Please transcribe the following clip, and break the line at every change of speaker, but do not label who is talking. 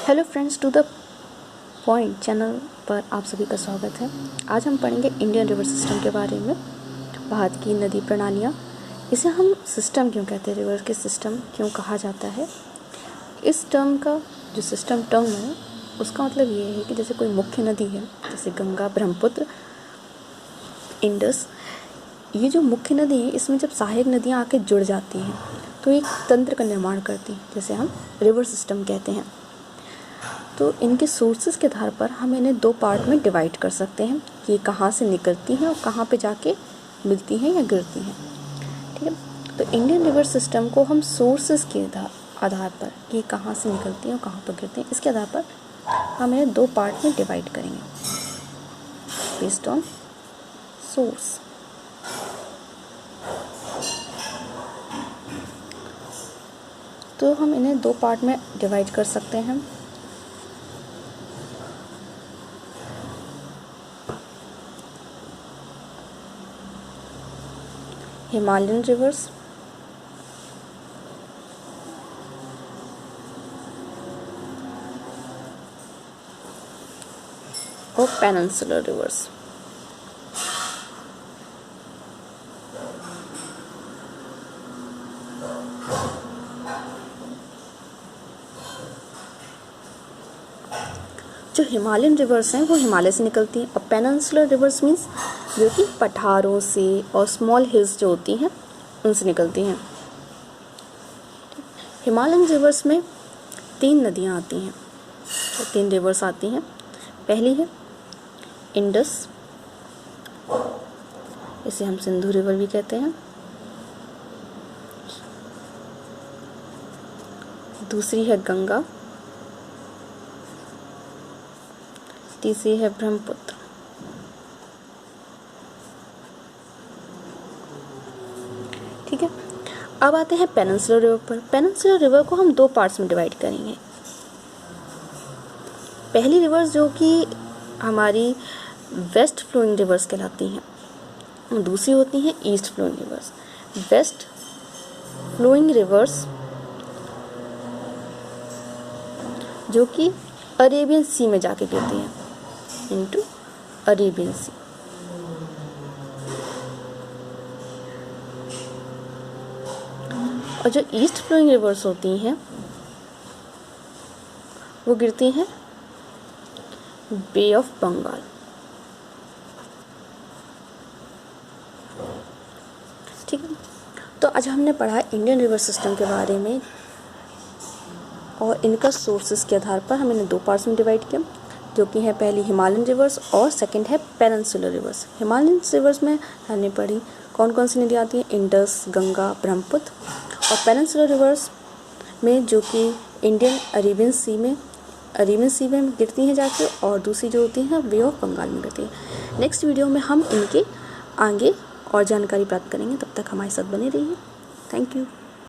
Hello friends, to the point channel पर आप सभी का स्वागत है। आज हम पढ़ेंगे इंडियन रिवर सिस्टम के बारे में, भारत की नदी प्रणालियाँ। इसे हम सिस्टम क्यों कहते हैं, रिवर के सिस्टम क्यों कहा जाता है। इस टर्म का जो सिस्टम टर्म है उसका मतलब ये है कि जैसे कोई मुख्य नदी है, जैसे गंगा, ब्रह्मपुत्र, इंडस, ये जो मुख्य नदी है इसमें जब सहायक नदियाँ आके जुड़ जाती हैं तो एक तंत्र का निर्माण करती हैं, जैसे हम रिवर सिस्टम कहते हैं। तो इनके सोर्सेज के आधार पर हम इन्हें दो पार्ट में डिवाइड कर सकते हैं कि ये कहाँ से निकलती हैं और कहाँ पे जाके मिलती हैं या गिरती हैं। ठीक है, तो इंडियन रिवर सिस्टम को हम सोर्सेज के आधार पर कि कहाँ से निकलती हैं और कहाँ पर गिरती हैं, इसके आधार पर हम इन्हें दो पार्ट में डिवाइड करेंगे बेस्ड ऑन सोर्स। तो हम इन्हें दो पार्ट में डिवाइड कर सकते हैं। हिमालयन रिवर्स, और पेनिनसुलर रिवर्स। जो हिमालयन रिवर्स हैं वो हिमालय से निकलती हैं, और पेनिनसुलर रिवर्स मीन्स जो कि पठारों से और स्मॉल हिल्स जो होती हैं उनसे निकलती हैं। हिमालयन रिवर्स में तीन नदियाँ आती हैं, तीन रिवर्स आती हैं। पहली है इंडस, इसे हम सिंधु रिवर भी कहते हैं। दूसरी है गंगा, तीसरी है ब्रह्मपुत्र। ठीक है, अब आते हैं पेनिनसुलर रिवर पर। पेनिनसुलर रिवर को हम दो पार्ट्स में डिवाइड करेंगे। पहली रिवर्स जो कि हमारी वेस्ट फ्लोइंग रिवर्स कहलाती हैं, दूसरी होती हैं east flowing rivers. West flowing rivers जो कि अरेबियन सी में जाके गिरती हैं, इनटू अरेबियन सी। और जो ईस्ट फ्लोइंग रिवर्स होती हैं वो गिरती हैं बे ऑफ बंगाल। ठीक है, तो आज हमने पढ़ा इंडियन रिवर सिस्टम के बारे में, और इनका सोर्सेज के आधार पर हम इन्हें दो पार्ट्स में डिवाइड किया, जो कि है पहली हिमालयन रिवर्स और सेकंड है पेनिनसुलर रिवर्स। हिमालयन रिवर्स में हमने पढ़ी कौन कौन सी नदियाँ आती हैं, इंडस, गंगा, ब्रह्मपुत्र। और पेनिनसुलर रिवर्स में जो कि इंडियन अरेबियन सी में गिरती हैं जाके, और दूसरी जो होती हैं बे ऑफ बंगाल में गिरती हैं। नेक्स्ट वीडियो में हम इनके आगे और जानकारी प्राप्त करेंगे, तब तक हमारे साथ बने रहिए। Thank you.